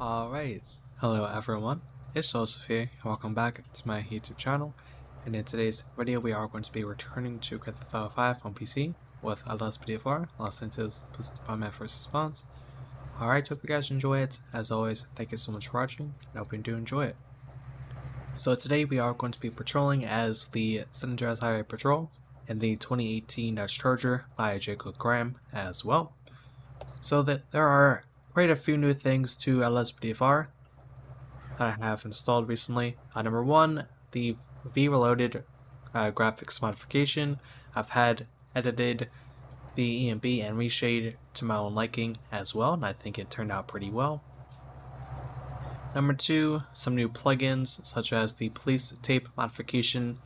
Alright, hello everyone, it's Joseph here, and welcome back to my YouTube channel, and in today's video we are going to be returning to Grand Theft Auto 5 on PC with LSPDFR, Los Santos Police Department First Response. Alright, hope you guys enjoy it. As always, thank you so much for watching, and I hope you do enjoy it. So today we are going to be patrolling as the San Andreas Highway Patrol in the 2018 Dodge Charger by Jacob Graham as well. So that there are quite a few new things to LSPDFR that I have installed recently. Number one, the V-Reloaded graphics modification. I've had edited the EMB and reshade to my own liking as well, and I think it turned out pretty well. Number two, some new plugins such as the police tape modification.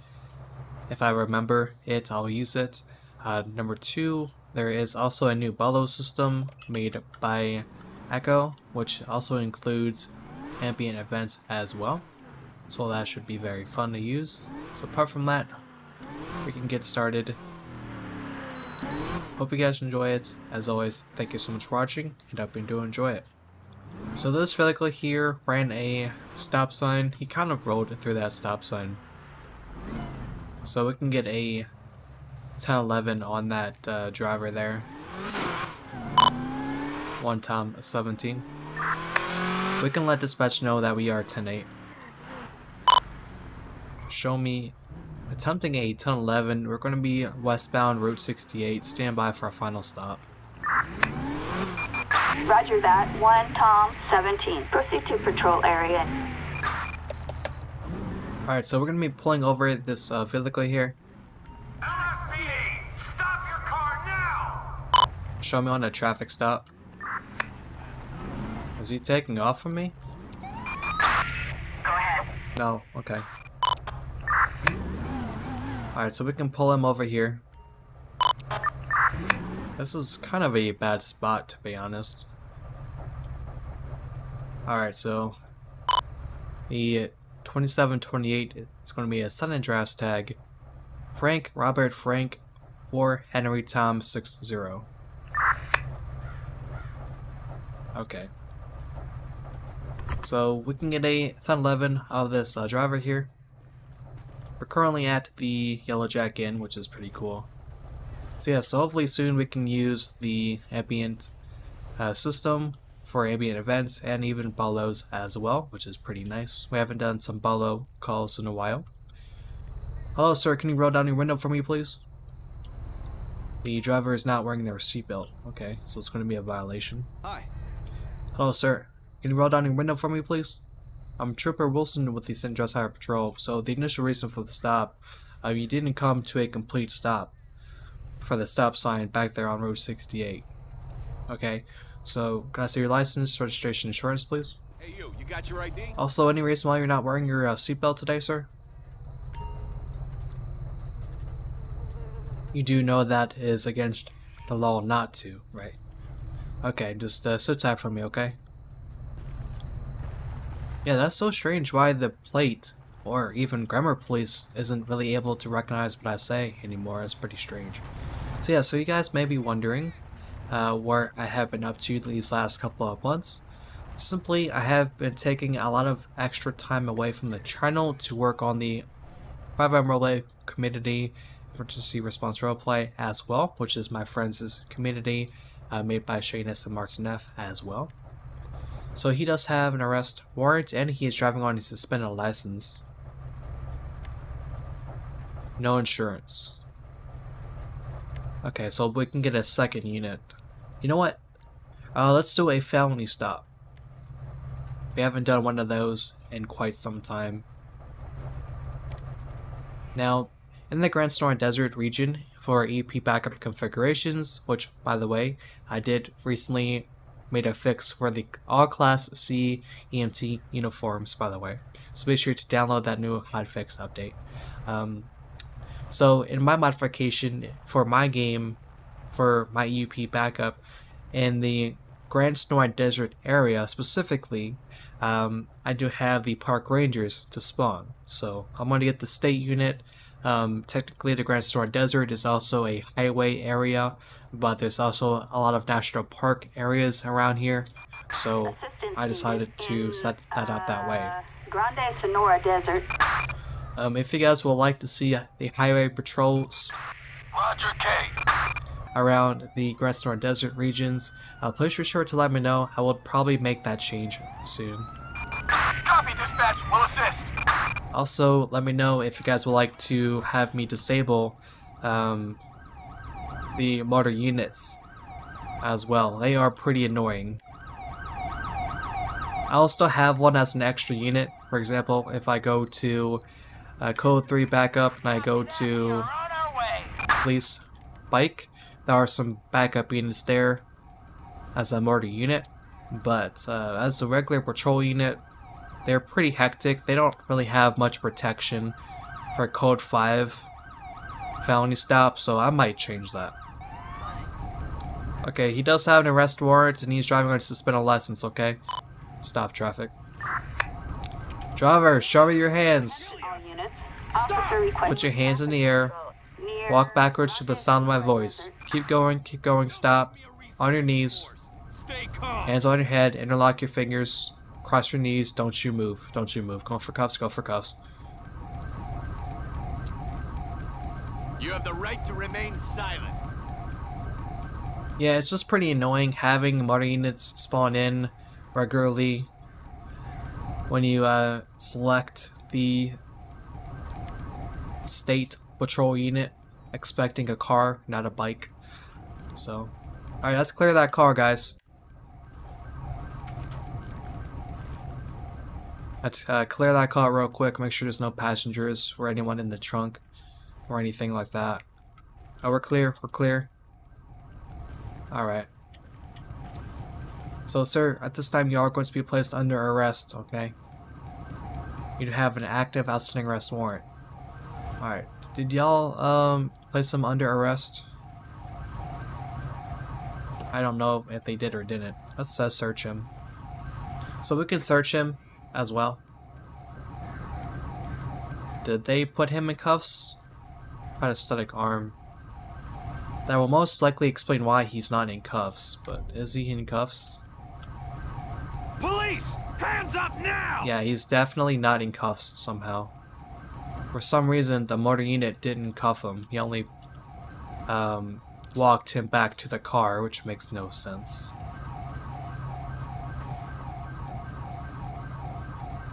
If I remember it, I'll use it. Number two, there is also a new bellow system made by Echo, which also includes ambient events as well, so that should be very fun to use. So apart from that, we can get started. Hope you guys enjoy it. As always, thank you so much for watching, and I hope you do enjoy it. So this vehicle here ran a stop sign. He kind of rode through that stop sign, so we can get a 1011 on that driver there. One time 17. We can let dispatch know that we are 10-8. Show me attempting a 1011. We're going to be westbound Route 68. Stand by for our final stop. Roger that. 1 Tom 17. Proceed to patrol area. Alright, so we're going to be pulling over this vehicle here. LSPD, stop your car now! Show me on a traffic stop. Is he taking off from me? Go ahead. No, okay. Alright, so we can pull him over here. This is kind of a bad spot, to be honest. Alright, so the 2728 is going to be a San Andreas tag. Frank Robert Frank 4 Henry Tom 60. Okay. So we can get a 1011 out of this driver here. We're currently at the Yellow Jack Inn, which is pretty cool. So yeah, so hopefully soon we can use the ambient system for ambient events and even bellows as well, which is pretty nice. We haven't done some bellow calls in a while. Hello sir, can you roll down your window for me please? The driver is not wearing their seatbelt. Okay, so it's going to be a violation. Hi. Hello sir, can you roll down your window for me please? I'm Trooper Wilson with the San Andreas Highway Patrol. So the initial reason for the stop, you didn't come to a complete stop for the stop sign back there on Route 68. Okay, so can I see your license, registration, insurance please? Hey you got your ID? Also, any reason why you're not wearing your seatbelt today, sir? You do know that is against the law not to, right? Okay, just sit tight for me, okay? Yeah, that's so strange why the plate or even grammar police isn't really able to recognize what I say anymore. It's pretty strange. So yeah, so you guys may be wondering what I have been up to these last couple of months. Simply, I have been taking a lot of extra time away from the channel to work on the 5M Roleplay community emergency response roleplay as well, which is my friends' community made by Shane S. and Martin F. as well. So he does have an arrest warrant and he is driving on a suspended license. No insurance. Okay, so we can get a second unit. You know what? Let's do a felony stop. We haven't done one of those in quite some time. Now, in the Grand Snowy Desert region for EUP Backup Configurations, which, by the way, I did recently made a fix for the all Class C EMT uniforms, by the way. So be sure to download that new hotfix update. So in my modification for my game, for my EUP backup, in the Grand Snowy Desert area specifically, I do have the park rangers to spawn. So I'm going to get the state unit. Technically the Grand Snowy Desert is also a highway area, but there's also a lot of national park areas around here. so I decided to set that up that way. Grande Sonora Desert. If you guys would like to see the highway patrols Roger, K. around the Grande Sonora Desert regions, please be sure to let me know. I will probably make that change soon. Copy, dispatch. We'll assist. Also, let me know if you guys would like to have me disable the motor units as well. They are pretty annoying. I'll still have one as an extra unit. For example, if I go to Code 3 backup and I go to police bike, there are some backup units there as a motor unit. But as a regular patrol unit, they're pretty hectic. They don't really have much protection for Code 5 felony stop, so I might change that. Okay, he does have an arrest warrant and he's driving on a suspended license, okay? Stop traffic. Driver, show me your hands. All units. Officer request. Put your hands in the air. Near Walk backwards to the sound of my voice. Keep going, stop. On your knees. Stay calm. Hands on your head, interlock your fingers. Cross your knees, don't you move. Don't you move. Go for cuffs, go for cuffs. You have the right to remain silent. Yeah, it's just pretty annoying having motor units spawn in regularly when you select the state patrol unit expecting a car, not a bike. So, alright, let's clear that car, guys. Let's clear that car real quick, make sure there's no passengers or anyone in the trunk or anything like that. Oh, we're clear, we're clear. Alright. So, sir, at this time you are going to be placed under arrest, okay? You have an active outstanding arrest warrant. Alright. Did y'all, place him under arrest? I don't know if they did or didn't. Let's search him. So we can search him as well. Did they put him in cuffs? Prosthetic arm. That will most likely explain why he's not in cuffs, but is he in cuffs? Police! Hands up now! Yeah, he's definitely not in cuffs somehow. For some reason, the motor unit didn't cuff him. He only walked him back to the car, which makes no sense.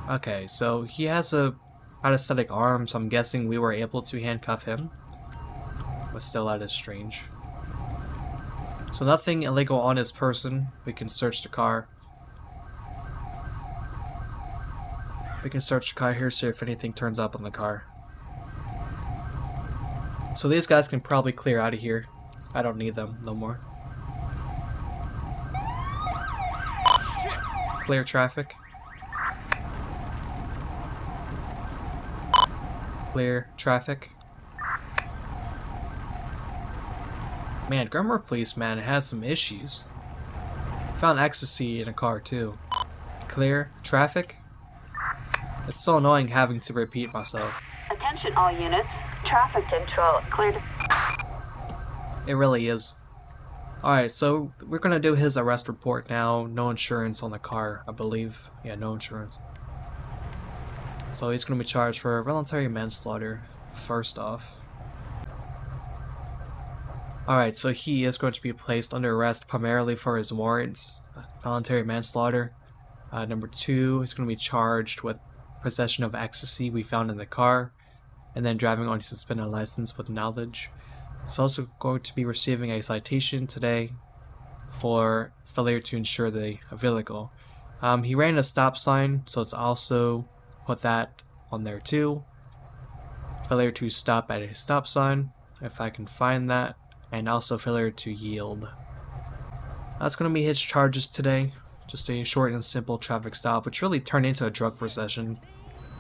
Okay, so he has a prosthetic arm, so I'm guessing we were able to handcuff him. But still, that is strange. So nothing illegal on his person. We can search the car. We can search the car here, see if anything turns up on the car. So these guys can probably clear out of here. I don't need them no more. Clear traffic. Clear traffic. Man, Grummer Police, man, it has some issues. Found ecstasy in a car too. Clear traffic. It's so annoying having to repeat myself. Attention all units. Traffic control cleared. It really is. Alright, so we're gonna do his arrest report now. No insurance on the car, I believe. Yeah, no insurance. So he's gonna be charged for voluntary manslaughter, first off. Alright, so he is going to be placed under arrest primarily for his warrants. Voluntary manslaughter. Number 2, he's going to be charged with possession of ecstasy we found in the car, and then driving on a suspended license with knowledge. He's also going to be receiving a citation today for failure to insure the vehicle. He ran a stop sign, so it's also put that on there too. Failure to stop at a stop sign, if I can find that. And also failure to yield. That's going to be his charges today. Just a short and simple traffic stop, which really turned into a drug possession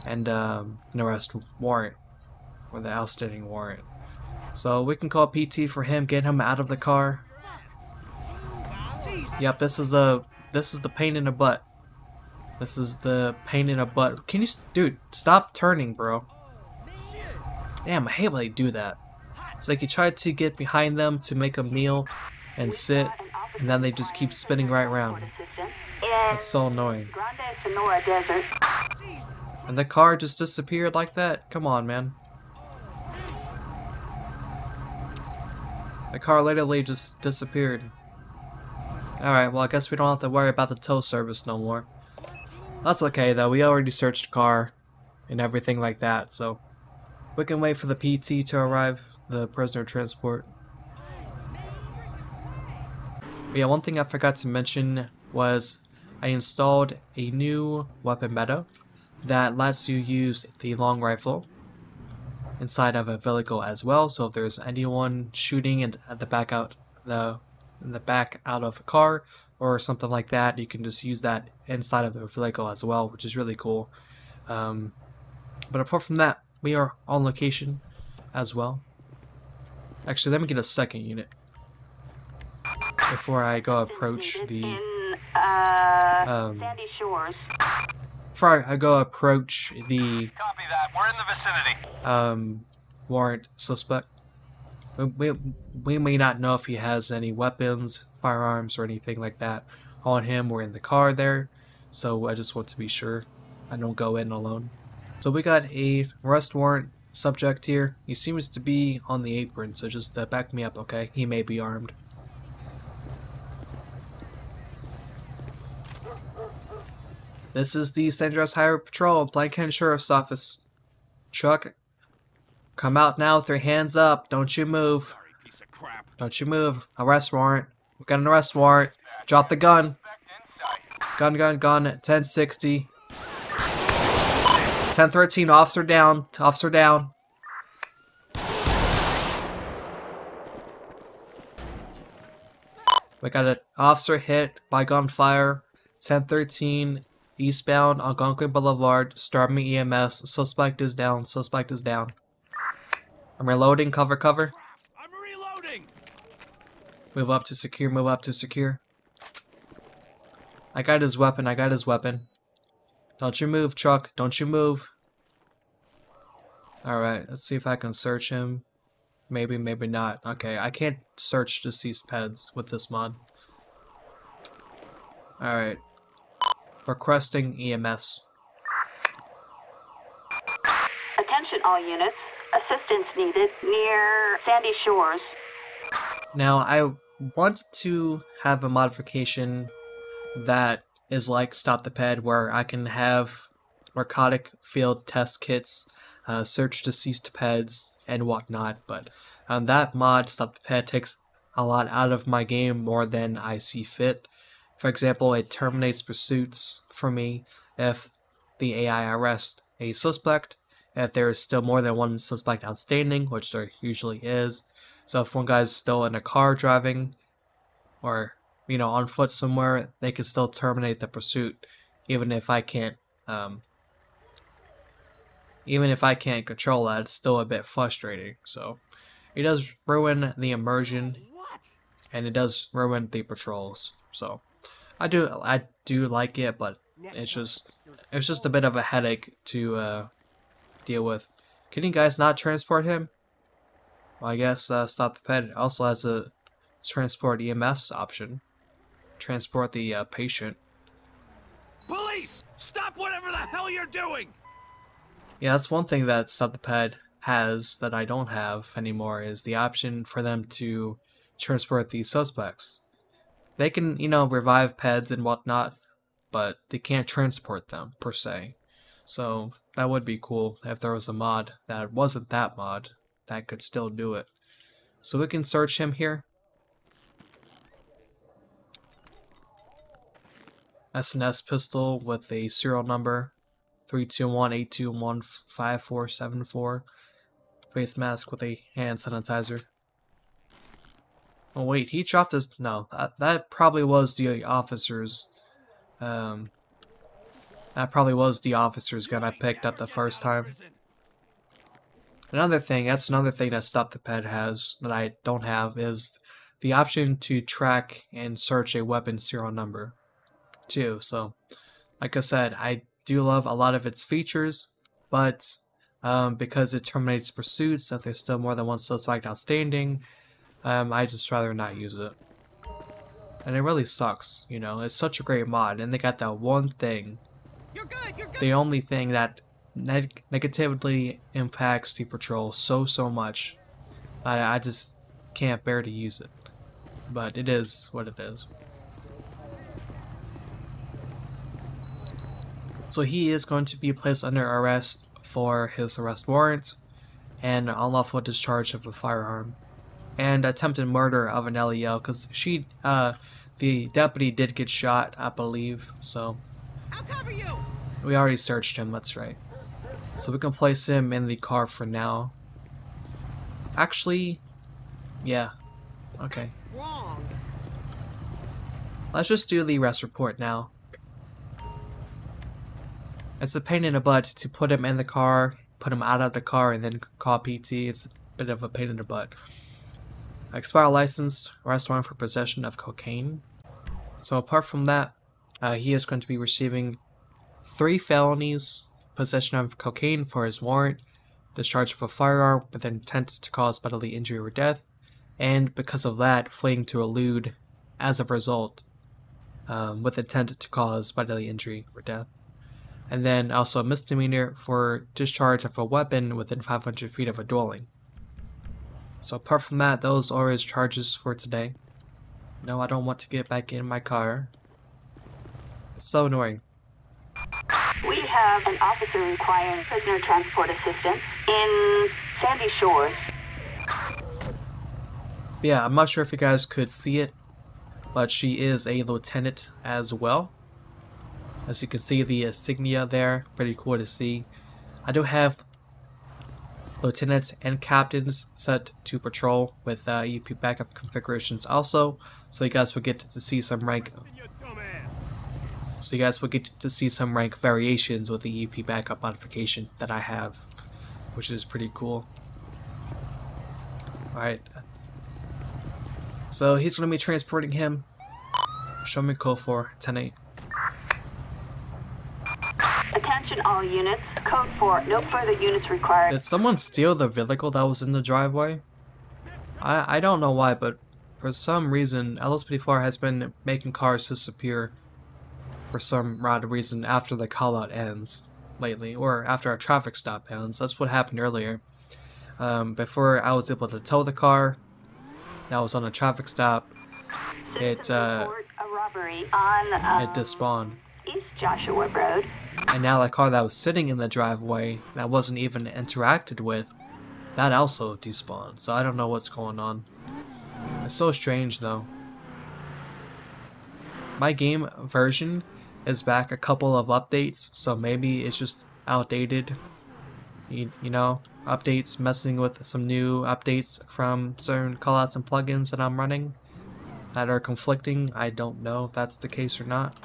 and an arrest warrant, or the outstanding warrant. So we can call PT for him, get him out of the car. Yep, this is the pain in the butt. This is the pain in the butt. Can you, dude, stop turning, bro? Damn, I hate when they do that. It's like you try to get behind them to make a meal and sit, and then they just keep spinning right around. In That's so annoying. Grande Sonora Desert. And the car just disappeared like that? Come on, man. The car literally just disappeared. Alright, well I guess we don't have to worry about the tow service no more. That's okay though, we already searched the car and everything like that, so we can wait for the PT to arrive, the prisoner transport. But yeah, one thing I forgot to mention was I installed a new weapon meta that lets you use the long rifle inside of a vehicle as well. So if there's anyone shooting at the back out out of a car or something like that, you can just use that inside of the vehicle as well, which is really cool. But apart from that, we are on location as well. Actually, let me get a second unit before I go approach the Sandy Shores. before I go approach the Copy that. We're in the vicinity. warrant suspect. We may not know if he has any weapons, firearms, or anything like that on him or in the car there, so I just want to be sure I don't go in alone. So we got a arrest warrant subject here. He seems to be on the apron, so just back me up, okay? He may be armed. This is the San Andreas Highway Patrol, Blankhead Sheriff's Office. Chuck, come out now with your hands up. Don't you move. Sorry, piece of crap. Don't you move. Arrest warrant. We got an arrest warrant. Drop the gun. Gun, 1060. 1013, officer down. Officer down. We got an officer hit by gunfire. 1013, eastbound Algonquin Boulevard. Starming EMS. Suspect is down. Suspect is down. I'm reloading. Cover, cover. I'm reloading. Move up to secure. Move up to secure. I got his weapon. I got his weapon. Don't you move, Chuck. Don't you move. Alright, let's see if I can search him. Maybe, maybe not. Okay, I can't search deceased peds with this mod. Alright. Requesting EMS. Attention all units. Assistance needed near Sandy Shores. Now, I want to have a modification that is like Stop the Ped, where I can have narcotic field test kits, search deceased peds, and whatnot, but that mod, Stop the Ped, takes a lot out of my game more than I see fit. For example, it terminates pursuits for me if the AI arrests a suspect, if there is still more than one suspect outstanding, which there usually is. So if one guy's still in a car driving, or on foot somewhere, they can still terminate the pursuit, even if I can't control that. It's still a bit frustrating. So it does ruin the immersion, and it does ruin the patrols. So I do like it, but it's just a bit of a headache to deal with. Can you guys not transport him? Well, I guess Stop the Ped also has a transport EMS option. Transport the patient. Police! Stop whatever the hell you're doing! Yeah, that's one thing that Stop the Ped has that I don't have anymore, is the option for them to transport these suspects. They can, revive peds and whatnot, but they can't transport them, per se. So that would be cool if there was a mod that wasn't that mod that could still do it. So we can search him here. S&S pistol with a serial number 321-821-5474. Face mask with a hand sanitizer. Oh wait, he dropped his... No, that probably was the officer's... that probably was the officer's gun I picked up the first time. That's another thing that Stop the Ped has that I don't have, is the option to track and search a weapon serial number too. So like I said, I do love a lot of its features, but because it terminates pursuits if there's still more than one suspect outstanding, I just rather not use it. and it really sucks, you know. It's such a great mod, and they got that one thing. You're good, you're good. The only thing that negatively impacts the patrol so much. I just can't bear to use it. But it is what it is. So he is going to be placed under arrest for his arrest warrant and unlawful discharge of a firearm and attempted murder of an LEL, because the deputy did get shot, I believe. So I'll cover you. we already searched him, that's right. So we can place him in the car for now. Actually, yeah, okay. Wrong. Let's just do the arrest report now. It's a pain in the butt to put him in the car, put him out of the car, and then call PT. It's a bit of a pain in the butt. Expired license, arrest warrant for possession of cocaine. So apart from that, he is going to be receiving 3 felonies: possession of cocaine for his warrant, discharge of a firearm with intent to cause bodily injury or death, and because of that, fleeing to elude as a result with intent to cause bodily injury or death. And then also a misdemeanor for discharge of a weapon within 500 feet of a dwelling. So apart from that, those are his charges for today. No, I don't want to get back in my car. It's so annoying. We have an officer requiring prisoner transport assistance in Sandy Shores. Yeah, I'm not sure if you guys could see it, but she is a lieutenant as well. As you can see, the insignia there, pretty cool to see. I do have lieutenants and captains set to patrol with EUP Backup Configurations also, so you guys will get to see some rank. So you guys will get to see some rank variations with the EUP Backup modification that I have, which is pretty cool. Alright. So he's going to be transporting him. Show me code 4, 10-8. Attention all units. Code 4. No further units required. Did someone steal the vehicle that was in the driveway? I don't know why, but for some reason, LSPDFR has been making cars disappear for some odd reason after the callout ends lately, or after a traffic stop ends. That's what happened earlier. Before I was able to tow the car, I was on a traffic stop. It despawned. East Joshua Road. And now the car that was sitting in the driveway that wasn't even interacted with, that also despawned. So I don't know what's going on. It's so strange though. My game version is back a couple of updates, so maybe it's just outdated. You know, updates messing with some new updates from certain callouts and plugins that I'm running that are conflicting. I don't know if that's the case or not.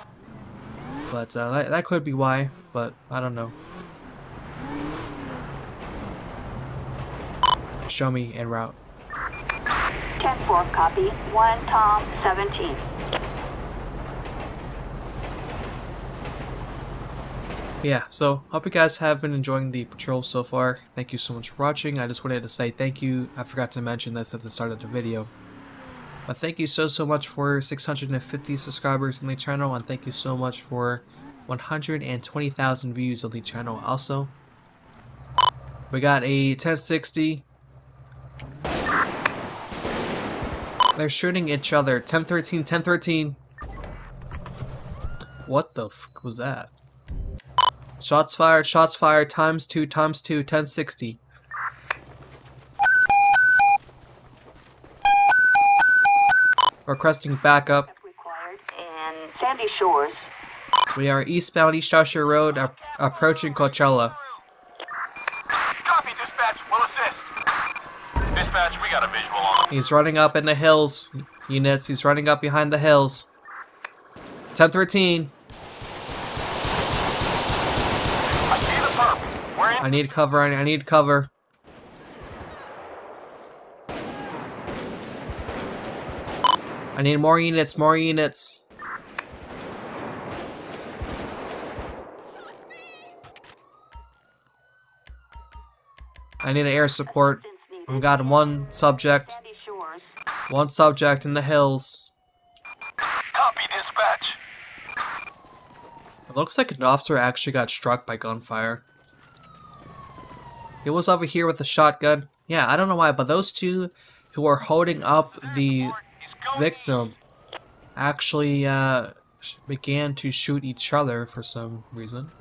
But that could be why, but I don't know. Show me en route. 10-4 copy. 1 Tom 17. Yeah, so hope you guys have been enjoying the patrol so far. Thank you so much for watching. I just wanted to say thank you. I forgot to mention this at the start of the video. But thank you so much for 650 subscribers on the channel, and thank you so much for 120,000 views on the channel also. We got a 1060. They're shooting each other. 1013, 1013. What the fuck was that? Shots fired, times 2, 1060. Requesting backup. Required in Sandy Shores. We are eastbound East Joshua Road, approaching Coachella. Copy, dispatch. We'll assist. Dispatch, we got a visual on him. He's running up in the hills, units. He's running up behind the hills. 1013. I see the perp. We're in. I need cover. I need cover. I need more units. More units. I need an air support. We've got one subject. Sandy Shores. One subject in the hills. It looks like an officer actually got struck by gunfire. He was over here with a shotgun. Yeah, I don't know why, but those two who are holding up the victim actually began to shoot each other for some reason.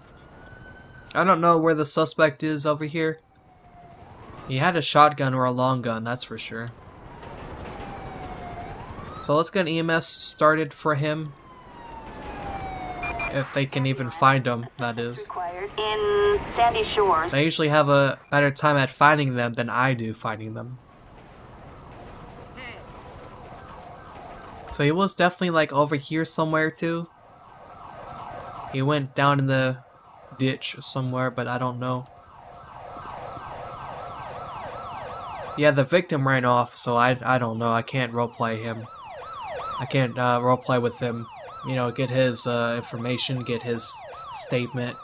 I don't know where the suspect is over here. He had a shotgun or a long gun, that's for sure. So let's get EMS started for him. If they can even find him, that is. Required in Sandy Shores. They usually have a better time at finding them than I do finding them. So he was definitely like over here somewhere too. He went down in the ditch somewhere, but I don't know. Yeah, the victim ran off, so I don't know. I can't roleplay him. I can't roleplay with him. You know, get his information, get his statement,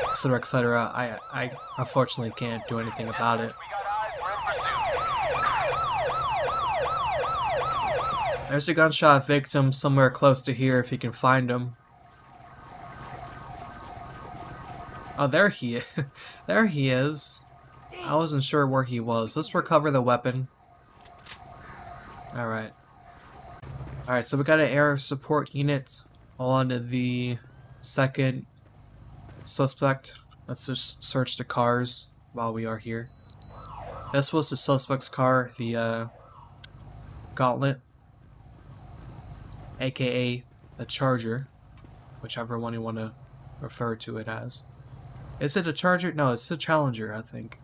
etc., etc. I unfortunately can't do anything about it. There's a gunshot victim somewhere close to here if you can find him. Oh, there he is. There he is. I wasn't sure where he was. Let's recover the weapon. Alright. Alright, so we got an air support unit on the second suspect. Let's just search the cars while we are here. This was the suspect's car, the Gauntlet, aka the Charger, whichever one you want to refer to it as. Is it a Charger? No, it's a Challenger, I think.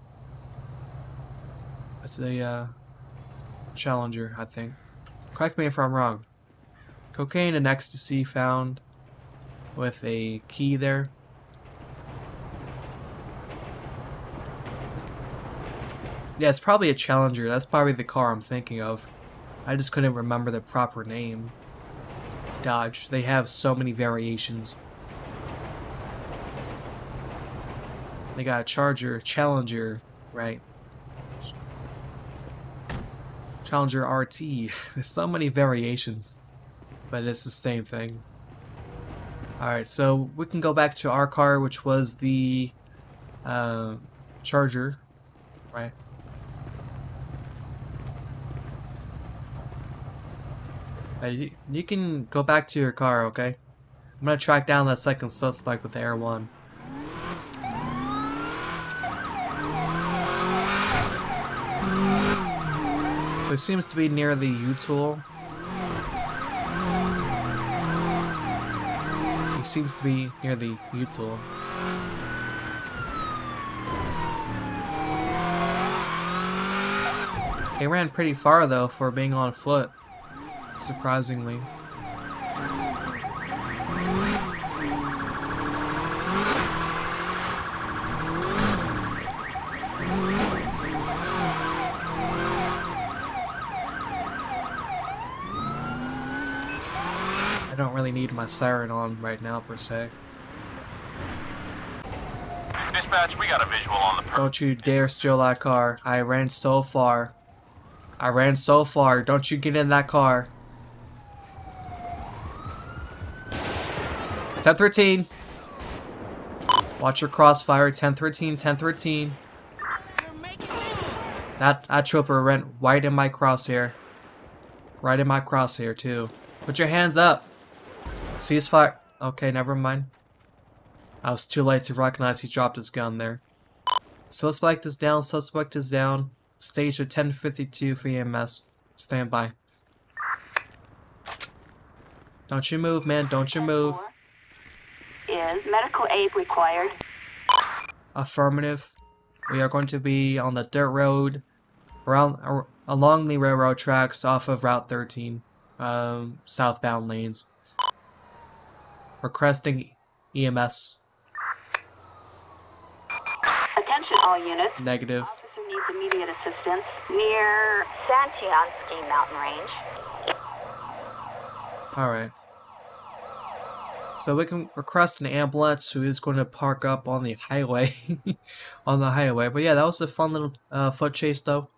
It's a Challenger, I think. Correct me if I'm wrong. Cocaine and ecstasy found with a key there. Yeah, it's probably a Challenger. That's probably the car I'm thinking of. I just couldn't remember the proper name. Dodge. They have so many variations. They got a Charger, Challenger, right? Challenger RT. There's so many variations, but it's the same thing. Alright, so we can go back to our car, which was the Charger, right? You can go back to your car, okay? I'm gonna track down that second suspect with the Air 1. So it seems to be near the U-Tool. He seems to be near the U-Tool. He ran pretty far though for being on foot, surprisingly. I don't really need my siren on right now, per se. Dispatch, we got a visual on the person. Don't you dare steal that car. I ran so far. I ran so far. Don't you get in that car. 1013. Watch your crossfire. 1013, 1013. That trooper went right in my crosshair. Right in my crosshair, too. Put your hands up. Ceasefire. Okay, never mind. I was too late to recognize he dropped his gun there. Suspect is down. Suspect is down. Stage at 10:52 for EMS. Stand by. Don't you move, man. Don't you move. Is medical aid required? Affirmative. We are going to be on the dirt road along the railroad tracks off of Route 13. Southbound lanes. Requesting EMS. Attention all units. Negative. Officer needs immediate assistance near Santian Ski Mountain Range. Alright. So we can request an ambulance who is going to park up on the highway. On the highway. But yeah, that was a fun little foot chase though.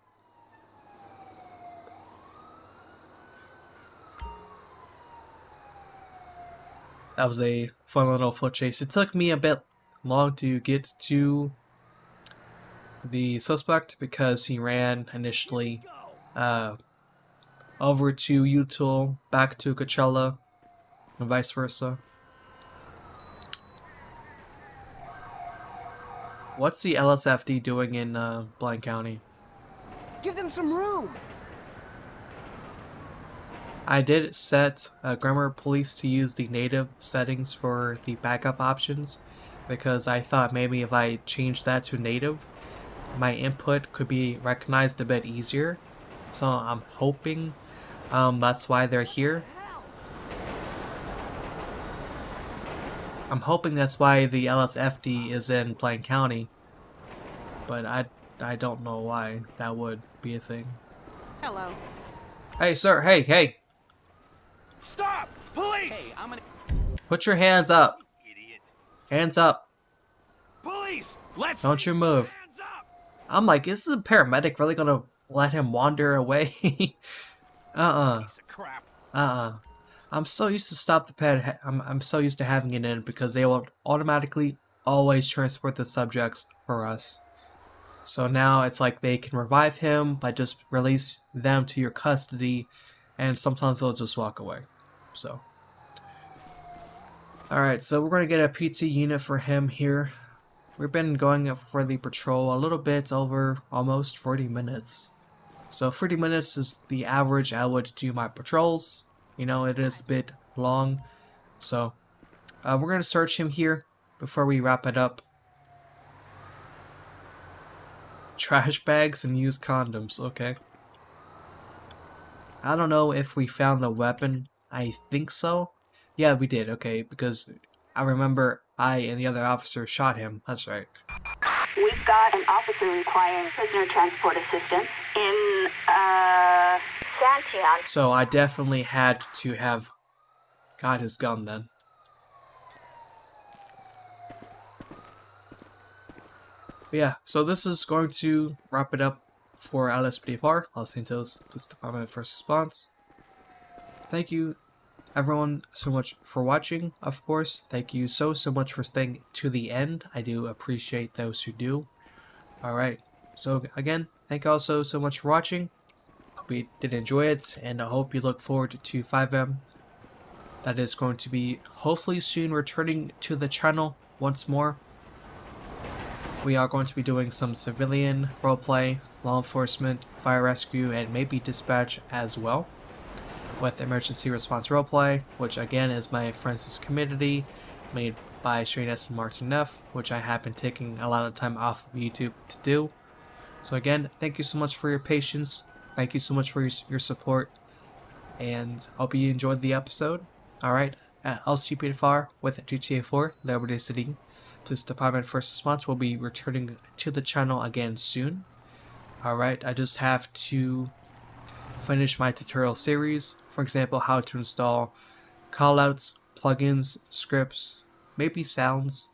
That was a fun little foot chase. It took me a bit long to get to the suspect because he ran initially over to Util, back to Coachella, and vice versa. What's the LSFD doing in Blaine County? Give them some room. I did set Grammar Police to use the native settings for the backup options because I thought maybe if I changed that to native, my input could be recognized a bit easier. So I'm hoping that's why they're here. I'm hoping that's why the LSFD is in Blaine County, but I don't know why that would be a thing. Hello. Hey sir, hey! Stop! Police! Hey, I'm gonna. Put your hands up! Idiot. Hands up! Police! Let's Don't see you some move. Hands up! I'm like, is this a paramedic really gonna let him wander away? Piece of crap. I'm so used to stop the pad. I'm so used to having it in because they will automatically always transport the subjects for us. So now it's like they can revive him by just release them to your custody, and sometimes they'll just walk away. So, alright, so we're going to get a PT unit for him here. We've been going for the patrol a little bit over almost 40 minutes. So 40 minutes is the average I would do my patrols. You know, it is a bit long. So, we're going to search him here before we wrap it up. Trash bags and used condoms, okay. I don't know if we found the weapon. I think so. Yeah, we did, okay, because I remember I and the other officer shot him. That's right. We've got an officer requiring prisoner transport assistance in, San Andreas. So I definitely had to have got his gun then. But yeah, so this is going to wrap it up for LSPDFR, Los Angeles Police Department First Response. Thank you everyone so much for watching, of course. Thank you so much for staying to the end. I do appreciate those who do. Alright, so again, thank you all so much for watching. Hope you did enjoy it, and I hope you look forward to 5M. That is going to be hopefully soon returning to the channel once more. We are going to be doing some civilian roleplay, law enforcement, fire rescue, and maybe dispatch as well. With emergency response roleplay, which again is my Francis community, made by Shane S. and Martin F., which I have been taking a lot of time off of YouTube to do. So again, thank you so much for your patience. Thank you so much for your support. And I hope you enjoyed the episode. Alright, at LSPDFR with GTA 4, Liberty City Police Department First Response will be returning to the channel again soon. Alright, I just have to finish my tutorial series. For example, how to install callouts, plugins, scripts, maybe sounds,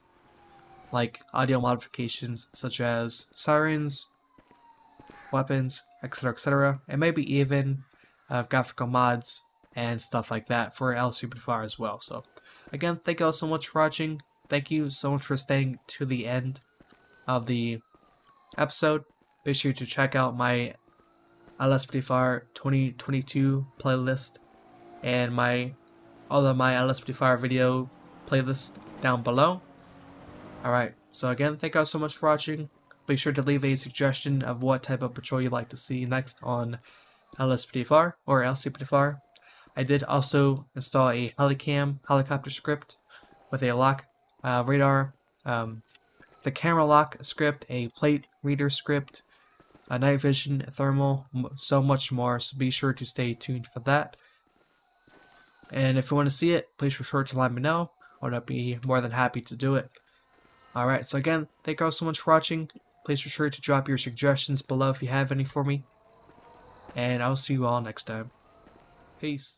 like audio modifications such as sirens, weapons, etc., and maybe even graphical mods and stuff like that for LSPDFR as well. So again, thank you all so much for watching. Thank you so much for staying to the end of the episode. Be sure to check out my LSPDFR 2022 playlist and all of my LSPDFR video playlist down below. Alright, so again, thank you all so much for watching. Be sure to leave a suggestion of what type of patrol you'd like to see next on LSPDFR or LCPDFR. I did also install a helicopter script with a lock radar, the camera lock script, a plate reader script, a night vision, thermal, so much more. So be sure to stay tuned for that. And if you want to see it, please be sure to let me know. I'd be more than happy to do it. Alright, so again, thank you all so much for watching. Please be sure to drop your suggestions below if you have any for me. And I'll see you all next time. Peace.